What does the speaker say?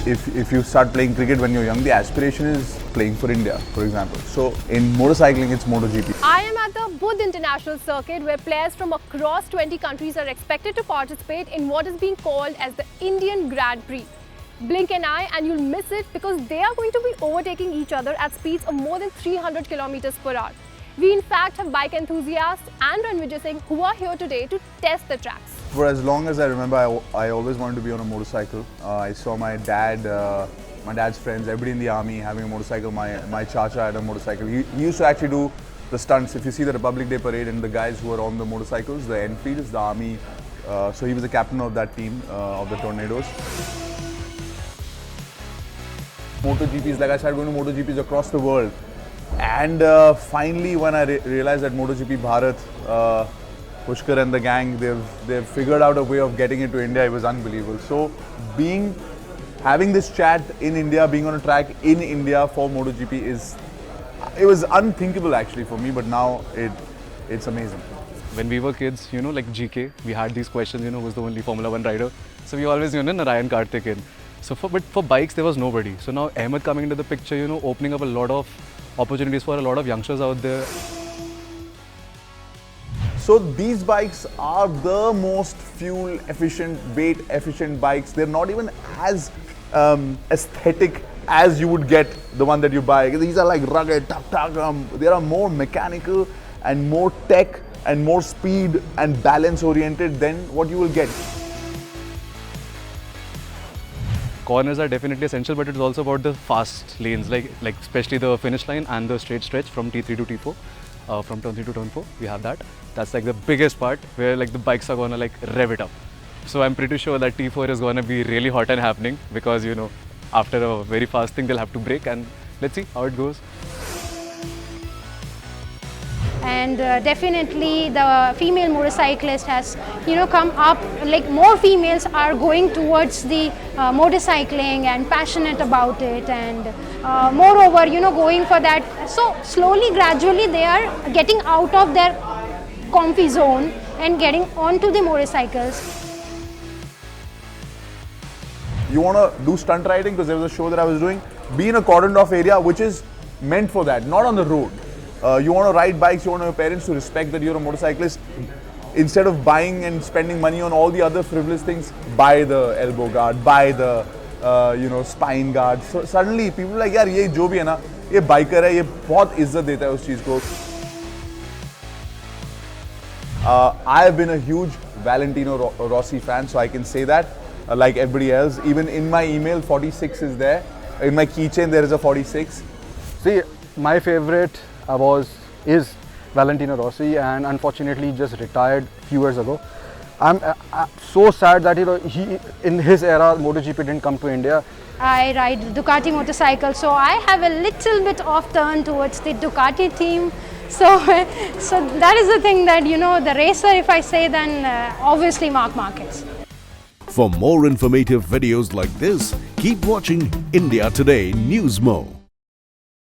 if you start playing cricket when you're young, the aspiration is playing for India, for example. So in motorcycling, it's MotoGP. I am at the Budh International Circuit where players from across 20 countries are expected to participate in what is being called as the Indian Grand Prix. Blink an eye and you'll miss it because they are going to be overtaking each other at speeds of more than 300 kilometers per hour. We in fact have bike enthusiasts and Rannvijay who are here today to test the tracks. For as long as I remember, I always wanted to be on a motorcycle. I saw my dad's friends, everybody in the army having a motorcycle. My chacha had a motorcycle. He used to actually do the stunts. If you see the Republic Day parade and the guys who are on the motorcycles, the Enfields, the army. So he was the captain of that team, of the Tornadoes. MotoGPs, like I started going to MotoGPs across the world. And finally, when I realized that MotoGP Bharat, Pushkar and the gang, they've figured out a way of getting into India. It was unbelievable. So having this chat in India, being on a track in India for MotoGP it was unthinkable actually for me, but now it's amazing. When we were kids, like GK, we had these questions, who's the only Formula 1 rider. So we always, Narayan Karthik in. But for bikes, there was nobody. So now Ahmed coming into the picture, opening up a lot of opportunities for a lot of youngsters out there. So these bikes are the most fuel efficient, weight efficient bikes. They're not even as aesthetic as you would get the one that you buy. These are like rugged, they are more mechanical and more tech and more speed and balance oriented than what you will get. Corners are definitely essential, but it's also about the fast lanes, like especially the finish line and the straight stretch from T3 to T4, from turn 3 to turn 4. We have that. That's like the biggest part where the bikes are gonna rev it up. So I'm pretty sure that T4 is gonna be really hot and happening because after a very fast thing they'll have to brake, and let's see how it goes. And definitely the female motorcyclist has come up, more females are going towards the motorcycling and passionate about it, and moreover going for that. So slowly, gradually they are getting out of their comfy zone and getting onto the motorcycles. You want to do stunt riding, because there was a show that I was doing, be in a cordoned off area which is meant for that, not on the road. You want to ride bikes, you want your parents to respect that you're a motorcyclist. Instead of buying and spending money on all the other frivolous things, buy the elbow guard, buy the spine guard. So suddenly people are like, yaar, ye jo bhi hai na, ye biker hai, ye bahut izzat deta hai us cheez ko. I have been a huge Valentino Rossi fan, so I can say that, like everybody else. Even in my email, 46 is there. In my keychain, there is a 46. See, my favorite is Valentino Rossi, and unfortunately he just retired a few years ago. I'm so sad that he in his era MotoGP didn't come to India. I ride Ducati motorcycle, so I have a little bit of turn towards the Ducati team. So that is the thing that the racer, if I say, then obviously Marc Marquez. For more informative videos like this, keep watching India Today Newsmo.